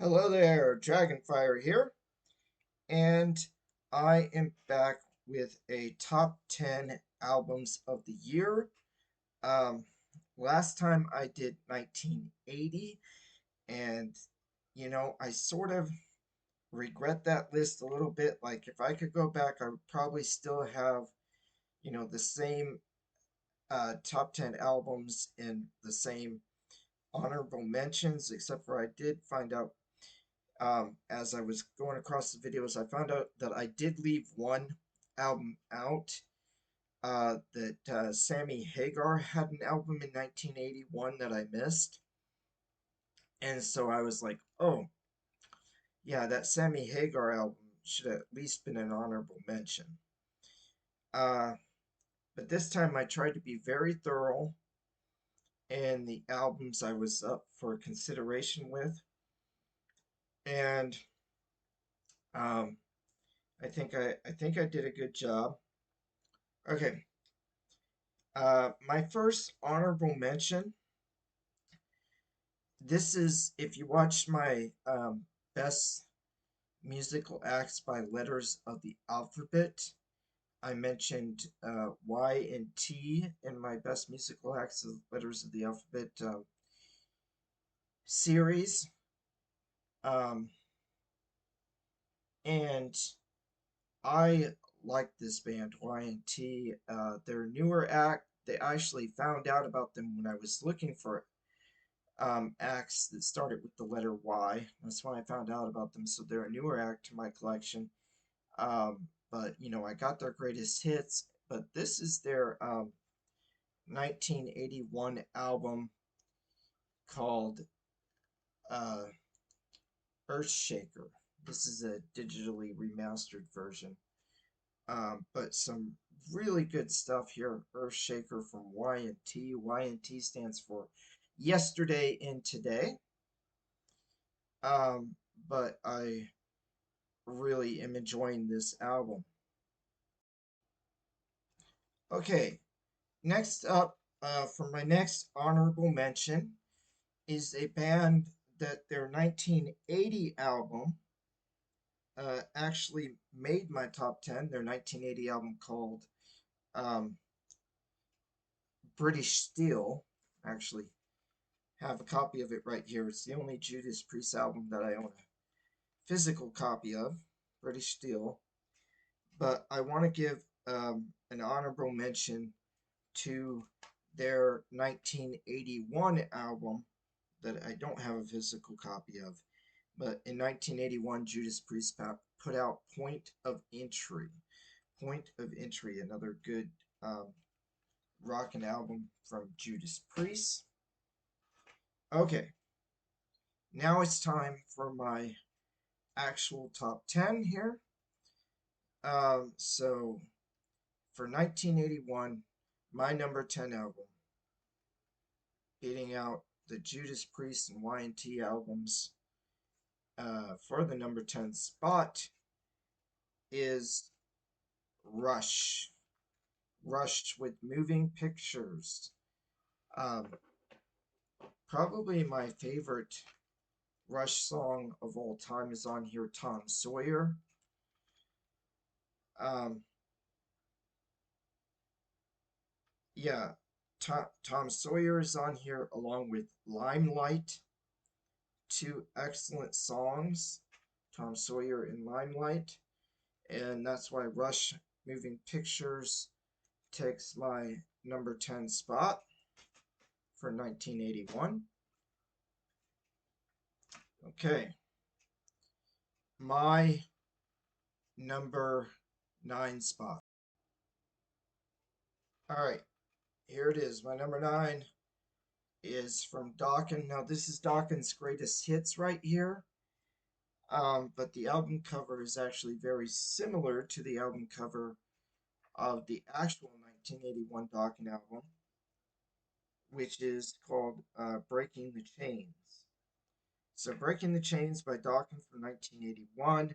Hello there, Dragonfire here, and I am back with a top 10 albums of the year. Um, Last time I did 1980, and I sort of regret that list a little bit. Like, if I could go back, I would probably still have, the same top 10 albums in the same honorable mentions, except for I did find out as I was going across the videos, I found out that I did leave one album out. That Sammy Hagar had an album in 1981 that I missed. And so I was like, oh, yeah, that Sammy Hagar album should have at least been an honorable mention. Uh, but this time I tried to be very thorough in the albums I was up for consideration with. And um, I think I did a good job. Okay, my first honorable mention. This is if you watched my best musical acts by letters of the alphabet. I mentioned Y and T in my best musical acts of letters of the alphabet series. Um, and I like this band, Y and T. Their newer act, they actually found out about them when I was looking for acts that started with the letter Y. That's when I found out about them. So they're a newer act to my collection. But I got their greatest hits. But this is their 1981 album called uh, Earthshaker. This is a digitally remastered version. But some really good stuff here. Earthshaker from Y&T. Y&T stands for Yesterday and Today. Um, but I really am enjoying this album. Okay, next up, for my next honorable mention, is a band that their 1980 album actually made my top 10. Their 1980 album called um, British Steel. Actually, have a copy of it right here. It's the only Judas Priest album that I own a physical copy of, British Steel. But I want to give an honorable mention to their 1981 album that I don't have a physical copy of. But in 1981, Judas Priest put out Point of Entry. Point of Entry, another good um, rockin' album from Judas Priest. Okay, now it's time for my actual top 10 here. So for 1981, my number 10 album, beating out the Judas Priest and Y&T albums for the number 10 spot is Rush. Rush with Moving Pictures. Um, Probably my favorite Rush song of all time is on here, Tom Sawyer. Um, yeah, Tom Sawyer is on here along with Limelight, two excellent songs, Tom Sawyer and Limelight, and that's why Rush Moving Pictures takes my number 10 spot for 1981. Okay, my number 9 spot. All right, here it is. My number 9 is from Dokken. Now, this is Dokken's greatest hits right here. But the album cover is actually very similar to the album cover of the actual 1981 Dokken album, which is called Breaking the Chains. So, Breaking the Chains by Dokken from 1981.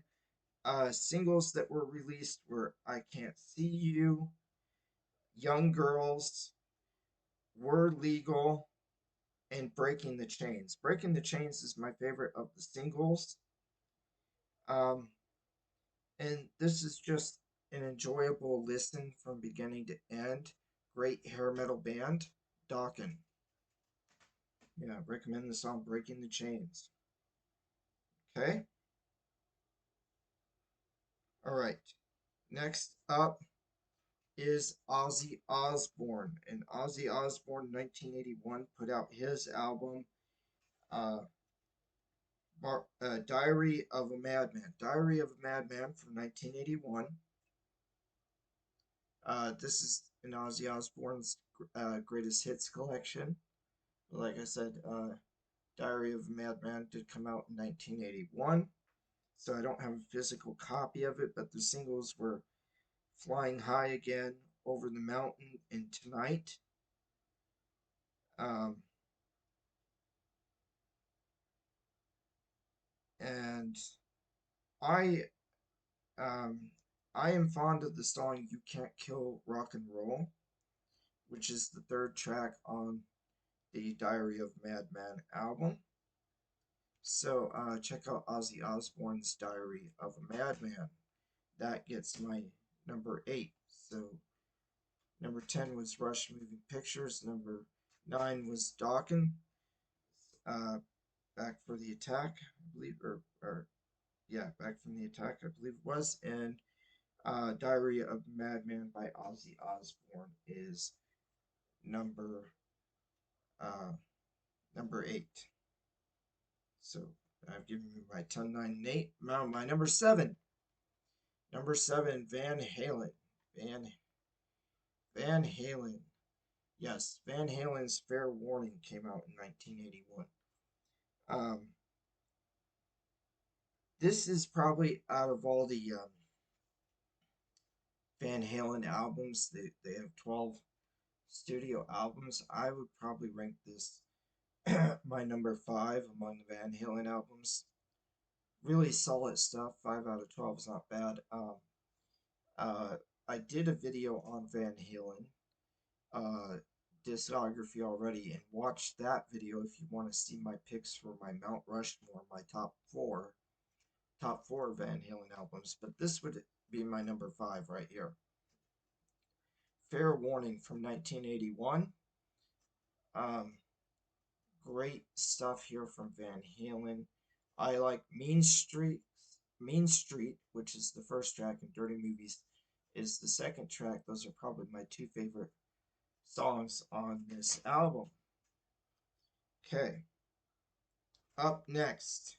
Singles that were released were I Can't See You, Young Girls, Were Legal, and Breaking the Chains. Breaking the Chains is my favorite of the singles. Um, and this is just an enjoyable listen from beginning to end. Great hair metal band, Dokken. Yeah, recommend the song Breaking the Chains. Okay? Alright. Next up is Ozzy Osbourne. And Ozzy Osbourne, 1981, put out his album, uh, Diary of a Madman. Diary of a Madman from 1981. This is in Ozzy Osbourne's greatest hits collection. Like I said, Diary of a Madman did come out in 1981, so I don't have a physical copy of it, but the singles were Flying High Again, Over the Mountain, and Tonight. Um, and I um, I am fond of the song You Can't Kill Rock and Roll, which is the third track on the Diary of Madman album. So check out Ozzy Osbourne's Diary of a Madman. That gets my number 8. So number 10 was Rush Moving Pictures. Number 9 was Dokken. Back for the Attack, I believe, or yeah, Back from the Attack, I believe it was. And Diary of a Madman by Ozzy Osbourne is number uh, number 8. So I've given you my 10, 9, and 8. Now my number 7. Number 7, Van Halen. Van Halen. Yes, Van Halen's Fair Warning came out in 1981. Um, this is probably out of all the Van Halen albums, they have 12 studio albums. I would probably rank this my number 5 among the Van Halen albums. Really solid stuff. 5 out of 12 is not bad. Uh, I did a video on Van Halen discography already, and watch that video if you want to see my picks for my Mount Rushmore, my top four Van Halen albums. But this would be my number 5 right here. Fair Warning from 1981. Um, Great stuff here from Van Halen. I like Mean Street, which is the first track, and Dirty Movies is the second track. Those are probably my 2 favorite songs on this album. Okay, up next,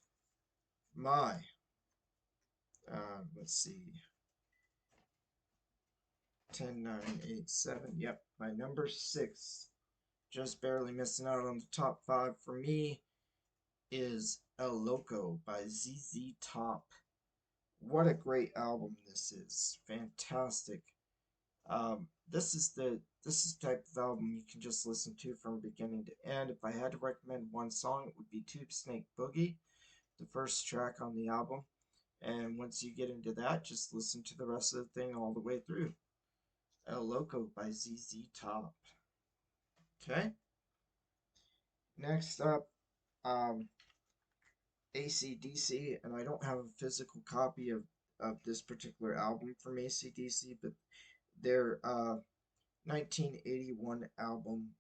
my, let's see, 10, 9, 8, 7, yep, my number 6, just barely missing out on the top 5 for me, is El Loco by ZZ Top. What a great album this is. Fantastic. This is the type of album you can just listen to from beginning to end. If I had to recommend one song, it would be Tube Snake Boogie, the first track on the album. And once you get into that, just listen to the rest of the thing all the way through. El Loco by ZZ Top. Okay. Next up, AC/DC, and I don't have a physical copy of this particular album from AC/DC, but their 1981 album,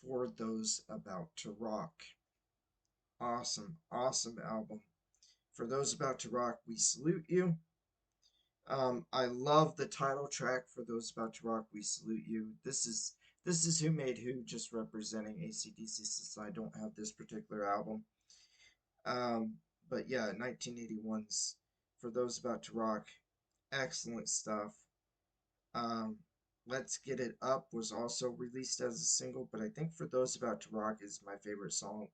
For Those About to Rock. Awesome, awesome album. For Those About to Rock, we salute you. I love the title track, For Those About to Rock, we salute you. This is Who Made Who, just representing AC/DC since I don't have this particular album. But yeah, 1981's For Those About to Rock, excellent stuff. Let's Get It Up was also released as a single, but I think For Those About to Rock is my favorite song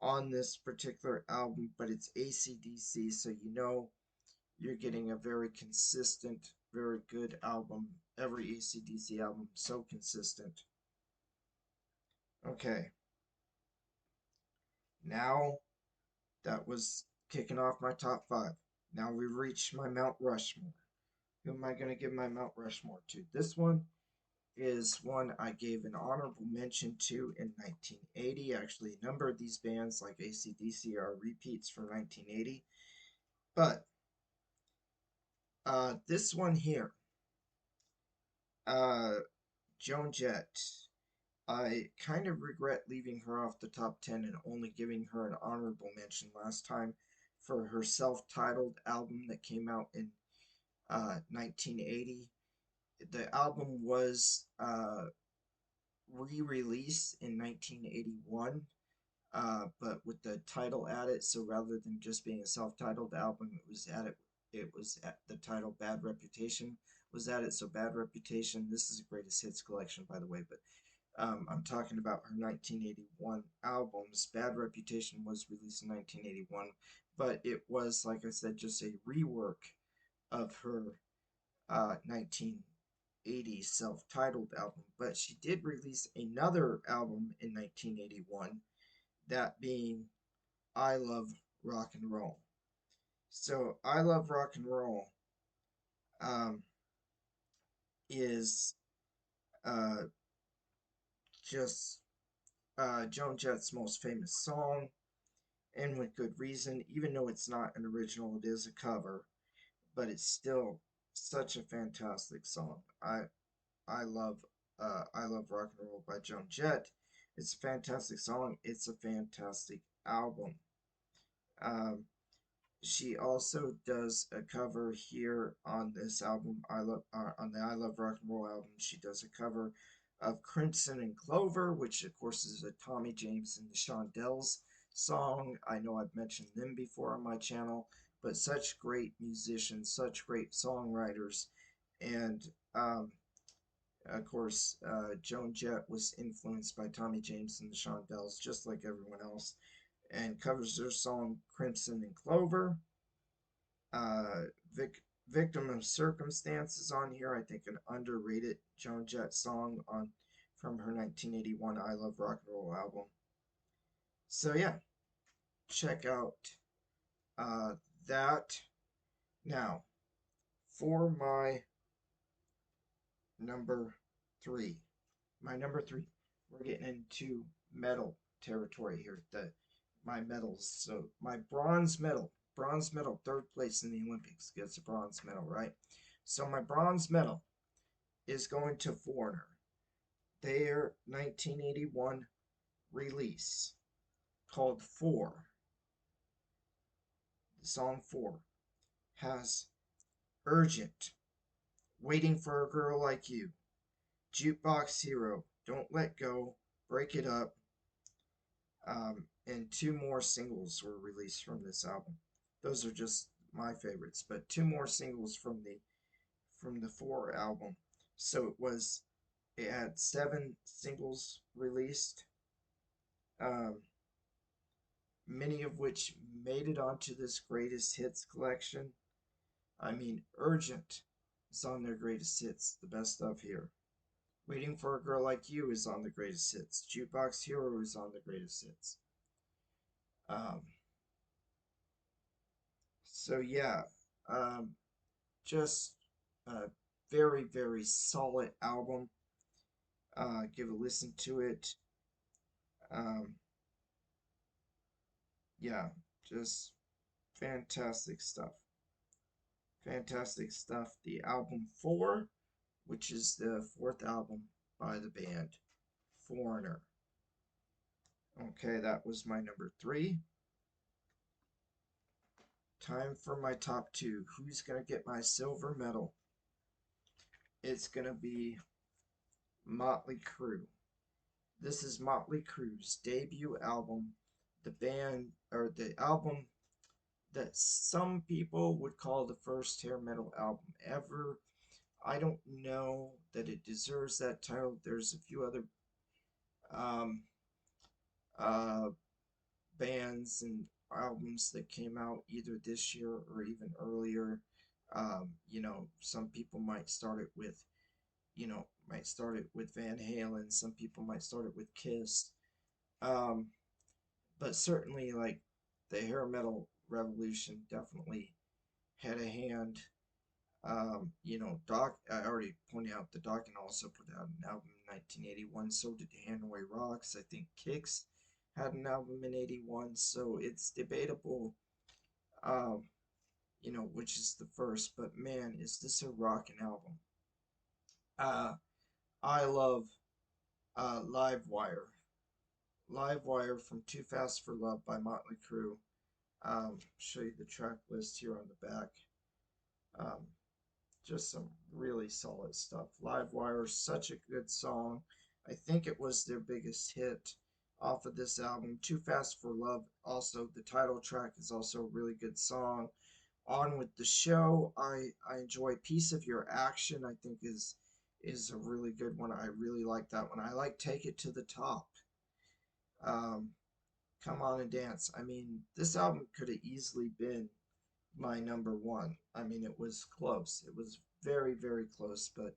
on this particular album, but it's AC/DC, so you know you're getting a very consistent, very good album. Every AC/DC album, so consistent. Okay, now that was kicking off my top 5. Now we've reached my Mount Rushmore. Who am I going to give my Mount Rushmore to? This one is one I gave an honorable mention to in 1980. Actually, a number of these bands, like AC/DC, are repeats from 1980. But this one here, uh, Joan Jett, I kind of regret leaving her off the top 10 and only giving her an honorable mention last time for her self-titled album that came out in 1980. The album was re-released in 1981, but with the title added. So rather than just being a self-titled album, it was added. It was at the title "Bad Reputation" was added. So "Bad Reputation." This is a greatest hits collection, by the way, but I'm talking about her 1981 albums. Bad Reputation was released in 1981, but it was, like I said, just a rework of her 1980 self-titled album. But she did release another album in 1981, that being I Love Rock and Roll. So I Love Rock and Roll um, is uh, just Joan Jett's most famous song, and with good reason. Even though it's not an original, it is a cover, but it's still such a fantastic song. I love Rock and Roll by Joan Jett. It's a fantastic song. It's a fantastic album. Um, she also does a cover here on this album. I love on the I Love Rock and Roll album. She does a cover of Crimson and Clover, which of course is a Tommy James and the Shondells song. I know I've mentioned them before on my channel, but such great musicians, such great songwriters, and of course, Joan Jett was influenced by Tommy James and the Shondells, just like everyone else, and covers their song Crimson and Clover. Uh, Victim of Circumstances on here, I think an underrated Joan Jett song on from her 1981 I Love Rock and Roll album. So yeah, check out uh, that. Now, for number three, my number three, we're getting into medal territory here. My medals. So my bronze medal, third place in the Olympics gets a bronze medal, right? So my bronze medal is going to Foreigner. Their 1981 release called Four, the song Four, has Urgent, Waiting for a Girl Like You, Jukebox Hero, Don't Let Go, Break It Up, and two more singles were released from this album. Those are just my favorites, but two more singles from the Four album. So it had seven singles released, um, many of which made it onto this greatest hits collection. I mean, Urgent is on their greatest hits, the best of here. Waiting for a Girl Like You is on the greatest hits. Jukebox Hero is on the greatest hits. Um, so yeah, um, just a very, very solid album. Give a listen to it. Um, yeah, just fantastic stuff. Fantastic stuff. The album Four, which is the fourth album by the band Foreigner. Okay, that was my number three. Time for my top two. Who's going to get my silver medal? It's going to be Motley Crue. This is Motley Crue's debut album. The album that some people would call the first hair metal album ever. I don't know that it deserves that title. There's a few other um, uh, bands and albums that came out either this year or even earlier. Some people might start it with, Van Halen. Some people might start it with Kiss. Um, but certainly, like, the hair metal revolution definitely had a hand You know, Doc, I already pointed out the Dokken also put out an album in 1981. So did Hanoi Rocks. I think Kix had an album in 81. So it's debatable, um, you know, which is the first. But man, is this a rockin' album? Uh, I love Livewire. Livewire from Too Fast for Love by Motley Crue. Show you the track list here on the back. Um, just some really solid stuff. Livewire, such a good song. I think it was their biggest hit off of this album. Too Fast for Love, also the title track is also a really good song. On with the show, I enjoy Piece of Your Action. I think is a really good one. I really like that one. I like Take It to the Top. Um, Come On and Dance. I mean, this album could have easily been my number one. I mean, it was close. It was very, very close, but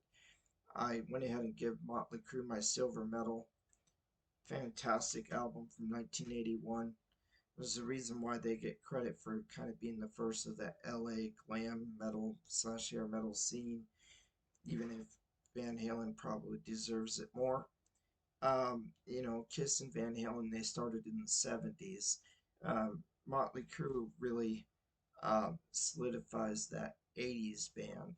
I went ahead and gave Motley Crue my silver medal. Fantastic album from 1981. There's a reason why they get credit for kind of being the first of the LA glam metal slash hair metal scene, even if Van Halen probably deserves it more. You know, Kiss and Van Halen, they started in the 70s. Motley Crue really solidifies that 80s band,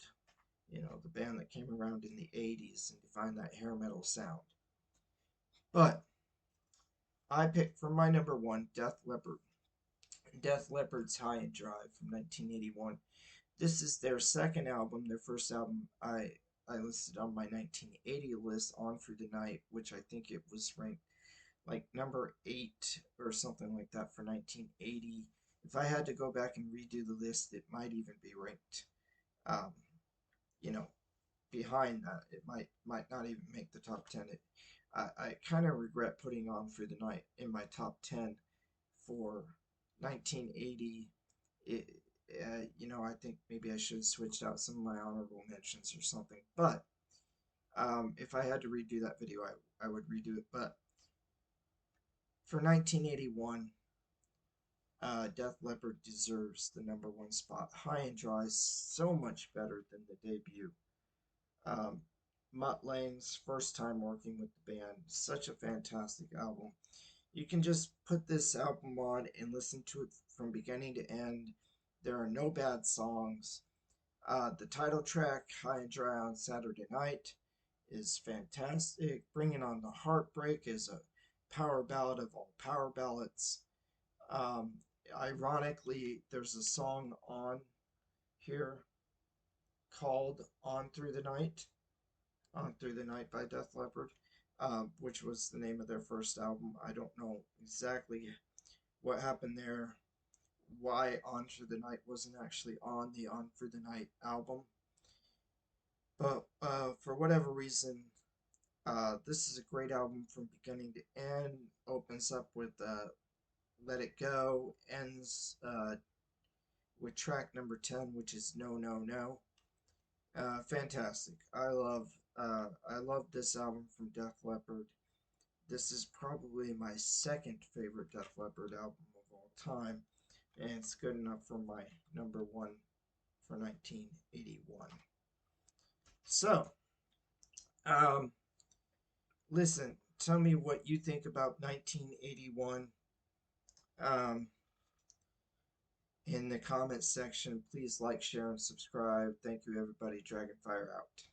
you know, the band that came around in the 80s and defined that hair metal sound. But I picked for my number one Death Leppard. Death Leppard's High and Dry from 1981. This is their second album. Their first album I listed on my 1980 list, On Through the Night, which I think it was ranked like number 8 or something like that for 1980. If I had to go back and redo the list, it might even be ranked, um, you know, behind that. It might not even make the top 10. I kind of regret putting On Through the Night in my top 10 for 1980. It, you know, I think maybe I should have switched out some of my honorable mentions or something. But if I had to redo that video, I would redo it. But for 1981, Death Leppard deserves the number one spot. High and Dry is so much better than the debut. Um, Mutt Lange's first time working with the band, such a fantastic album. You can just put this album on and listen to it from beginning to end. There are no bad songs. The title track, High and Dry on Saturday Night, is fantastic. Bringing on the Heartbreak is a power ballad of all power ballads. Um, Ironically, there's a song on here called On Through the Night, On Through the Night by Def Leppard, which was the name of their first album. I don't know exactly what happened there, why On Through the Night wasn't actually on the On Through the Night album. But for whatever reason, this is a great album from beginning to end. Opens up with Let It Go, ends with track number 10, which is No No No. Fantastic. I love this album from Def Leppard. This is probably my second favorite Def Leppard album of all time, and it's good enough for my number one for 1981. So, um, listen, tell me what you think about 1981 um, in the comments section. Please like, share, and subscribe. Thank you, everybody. Dragonfire out.